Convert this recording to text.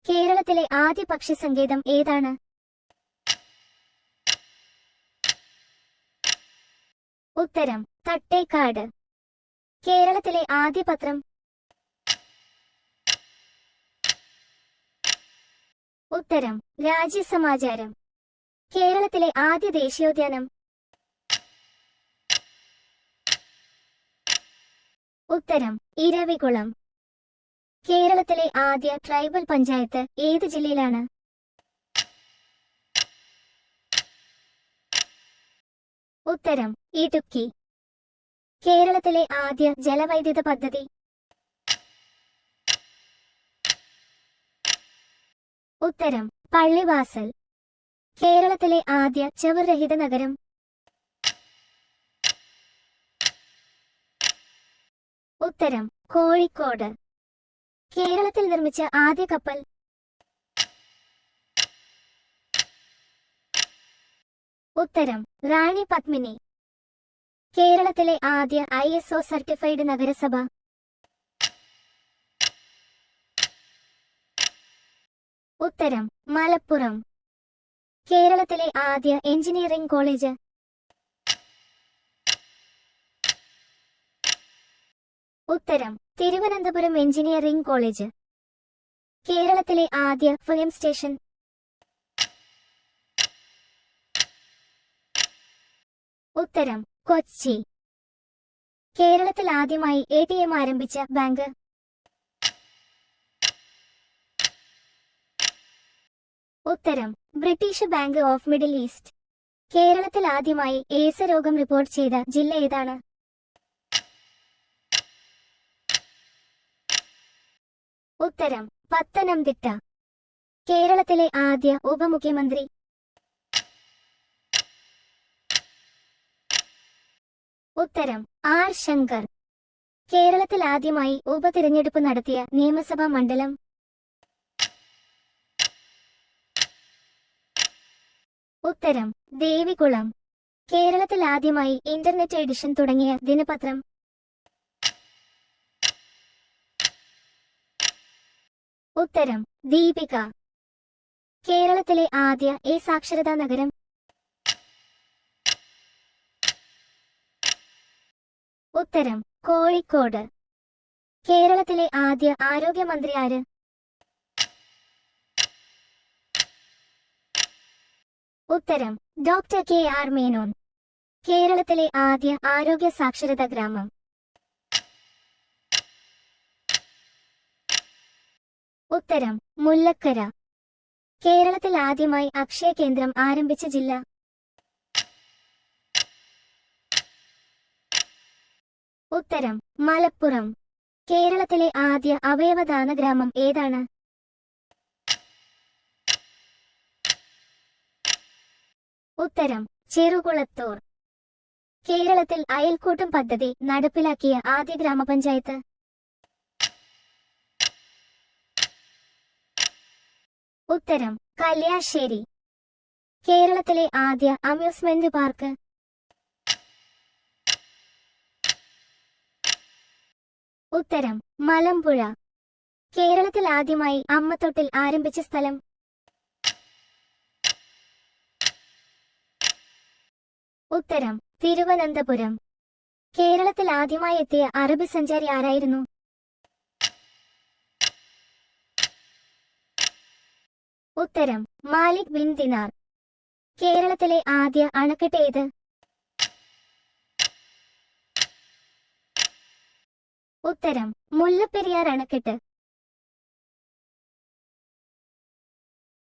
കേരളത്തിലെ ആദ്യ പക്ഷി സങ്കേതം ഏതാണ്? ഉത്തരം തട്ടേക്കാട്. കേരളത്തിലെ ആദ്യ പത്രം? ഉത്തരം രാജ്യസമാചാരം. കേരളത്തിലെ ആദ്യ ദേശീയോദ്യാനം? ഉത്തരം ഇരവികുളം. കേരളത്തിലെ ആദ്യ ട്രൈബൽ പഞ്ചായത്ത് ഏത് ജില്ലയിലാണ്? ഉത്തരം ഇടുക്കി. കേരളത്തിലെ ആദ്യ ജലവൈദ്യുത പദ്ധതി? ഉത്തരം പള്ളിവാസൽ. കേരളത്തിലെ ആദ്യ ചവറുരഹിത നഗരം? ഉത്തരം കോഴിക്കോട്. കേരളത്തിൽ നിർമ്മിച്ച ആദ്യ കപ്പൽ? ഉത്തരം റാണി പത്മിനി. കേരളത്തിലെ ആദ്യ ISO സർട്ടിഫൈഡ് നഗരസഭ? ഉത്തരം മലപ്പുറം. കേരളത്തിലെ ആദ്യ എഞ്ചിനീയറിംഗ് കോളേജ്? ഉത്തരം തിരുവനന്തപുരം എഞ്ചിനീയറിംഗ് കോളേജ്. കേരളത്തിലെ ആദ്യ FM സ്റ്റേഷൻ? ഉത്തരം കൊച്ചി. കേരളത്തിൽ ആദ്യമായി ATM ആരംഭിച്ച ബാങ്ക്? ഉത്തരം British bank of middle east. കേരളത്തിൽ ആദ്യമായി എയ്ഡ്സ് രോഗം റിപ്പോർട്ട് ചെയ്ത ജില്ല ഏതാണ്? ഉത്തരം പത്തനംതിട്ട. കേരളത്തിലെ ആദ്യ ഉപമുഖ്യമന്ത്രി? ഉത്തരം R ശങ്കർ. കേരളത്തിൽ ആദ്യമായി ഉപതിരഞ്ഞെടുപ്പ് നടത്തിയ നിയമസഭാ മണ്ഡലം? ഉത്തരം ദേവികുളം. കേരളത്തിൽ ആദ്യമായി ഇന്റർനെറ്റ് എഡിഷൻ തുടങ്ങിയ ദിനപത്രം? ഉത്തരം ദീപിക. കേരളത്തിലെ ആദ്യ സാക്ഷരതാ നഗരം? ഉത്തരം കോഴിക്കോട്. കേരളത്തിലെ ആദ്യ ആരോഗ്യമന്ത്രി ആര്? ഉത്തരം ഡോക്ടർ KR മേനോൻ. കേരളത്തിലെ ആദ്യ ആരോഗ്യ സാക്ഷരതാ ഗ്രാമം? ഉത്തരം മുല്ലക്കര. കേരളത്തിൽ ആദ്യമായി അക്ഷയ കേന്ദ്രം ആരംഭിച്ച ജില്ല? ഉത്തരം മലപ്പുറം. കേരളത്തിലെ ആദ്യ അവയവദാന ഗ്രാമം ഏതാണ്? ഉത്തരം ചെറുകുളത്തൂർ. കേരളത്തിൽ അയൽക്കൂട്ടം പദ്ധതി നടപ്പിലാക്കിയ ആദ്യ ഗ്രാമപഞ്ചായത്ത്? ഉത്തരം കല്യാശ്ശേരി. കേരളത്തിലെ ആദ്യ അമ്യൂസ്മെന്റ് പാർക്ക്? ഉത്തരം മലമ്പുഴ. കേരളത്തിൽ ആദ്യമായി അമ്മത്തൊട്ടിൽ ആരംഭിച്ച സ്ഥലം? ഉത്തരം തിരുവനന്തപുരം. കേരളത്തിൽ ആദ്യമായി എത്തിയ അറബി സഞ്ചാരി ആരായിരുന്നു? ഉത്തരം മാലിക് ബിൻ ദിനാർ. കേരളത്തിലെ ആദ്യ അണക്കെട്ട് ഏത്? ഉത്തരം മുല്ലപ്പെരിയാർ അണക്കെട്ട്.